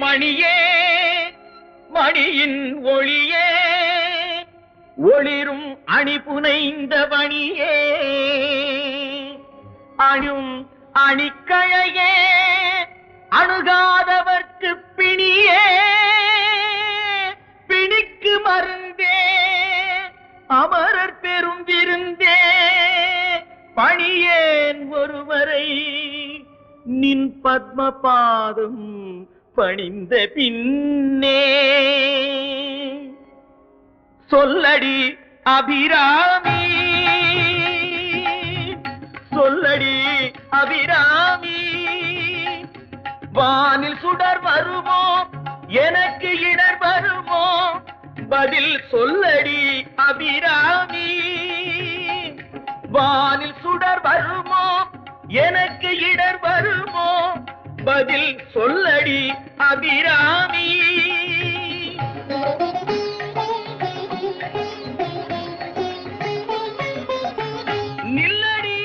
மணியே மணியின் ஒளியே ஒளிரும் அணி புனைந்த பணியே அணும் அணிக்கழையே அணுகாதவர்க்கு பிணியே பிணிக்கு மருந்தே அமரர் பெரும் விருந்தே பணியேன் ஒருவரை நின் பத்ம பாதம் பணிந்த பின்னே சொல்லடி அபிராமி சொல்லடி அபிராமி வானில் சுடர் வருமோ எனக்கு இடர் வருமோ பதில் சொல்லடி அபிராமி வானில் சுடர் வருமோ எனக்கு இடர் வருமோ பதில் சொல்லடி அபிராமி நில்லடி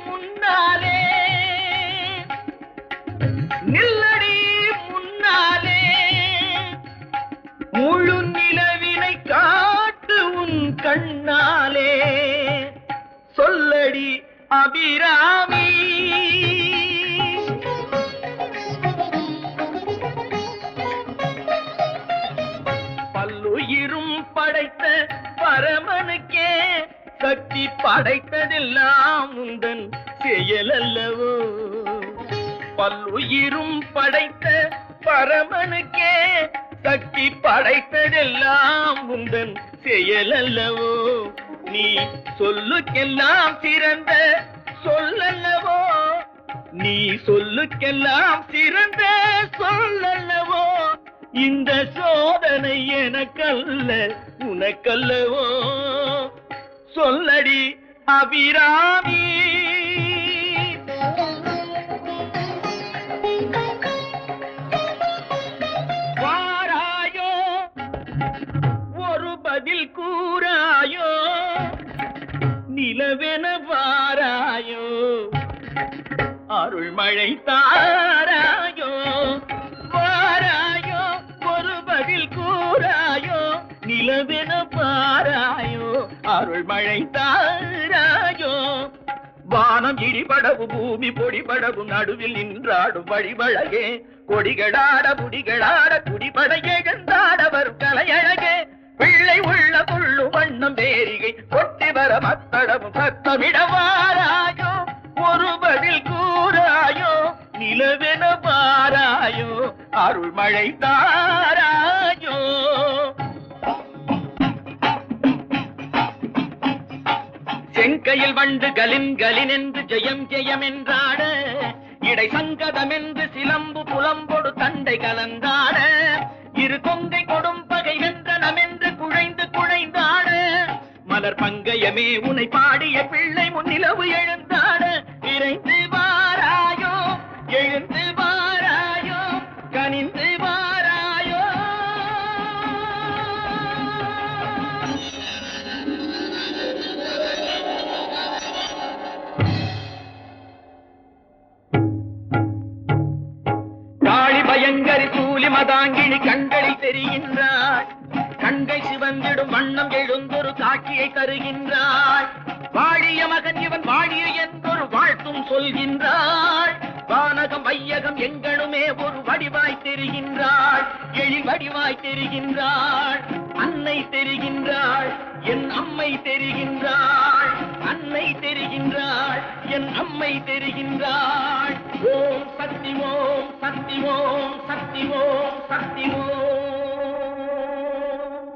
முன்னாலே நில்லடி முன்னாலே முழு நிலவினை காட்டு உன் கண்ணாலே சொல்லடி அபிராமி பல்லுயிரும் படைத்த பரமனுக்கே சக்தி படைத்ததெல்லாம் உந்தன் செயலல்லவோ பல்லுயிரும் படைத்த பரமனுக்கே சக்தி படைத்ததெல்லாம் உந்தன் செயலல்லவோ நீ சொல்லுக்கெல்லாம் சிறந்த சொல்லல்லவோ நீ சொல்லுக்கெல்லாம் சிறந்த சொல்லல்லவோ இந்த சோதனை எனக்கல்ல உனக்கல்லவோ சொல்லடி அபிராமி வாராயோ ஒரு பதில் கூறாயோ நிலவென வாராயோ அருள்மழை தாராயோ வாராயோ ஒரு பதில் கூறாயோ நிலவென பாராயோ அருள்மழை தாராயோ வானம் இடிபடவும் பூமி பொடிபடவும் நடுவில் நின்றாடும் வழிவழகே கொடிகளாட புடிகளாட குடிபட எழுந்தாட வரும் கலையழகே பிள்ளை உள்ள புள்ளு வண்ணம் பேரிகை கொட்டி வர மத்தடமும் சத்தமிட வாராயோ ஒரு பதில் கூறாயோ நிலவென பாராயோ அருள்மழை தாராயோ செங்கையில் வண்டு கலின் கலின் என்று ஜெயம் ஜெயம் என்றாட இடை சங்கதம் என்று சிலம்பு புலம்பொடு தண்டை கலந்தாட இரு கொங்கை கொடும் பகை வென்றனம் என்று குழைந்து குழைந்தாட மலர் பங்கயமே உனை பாடிய பிள்ளை முன்னிலவு எழுந்தாட விரைந்து வாராயோ எழுந்து வாராயோ கனிந்து வாராயோ காளி பயங்கரி சூலி மதாங்கினி கண்களில் தெரிகின்றாள் கண்கள் சிவந்திடும் வண்ணம் எழுந்தொரு காட்சியை தருகின்றாள் வாழிய மகன் இவன் வாழிய என்றொரு வாழ்த்தும் சொல்கின்றாள் வானகம் வையகம் எங்கனுமே ஒரு வடிவாய் தெரிகின்றாள் எழில் வடிவாய் தெரிகின்றாள் அன்னை தெரிகின்றாள் என் அம்மை தெரிகின்றாள் அன்னை தெரிகின்றாள் என் அம்மை தெரிகின்றாள் ஓம் சக்தி ஓம் சக்தி ஓம் சக்தி ஓம் சக்தி ஓம்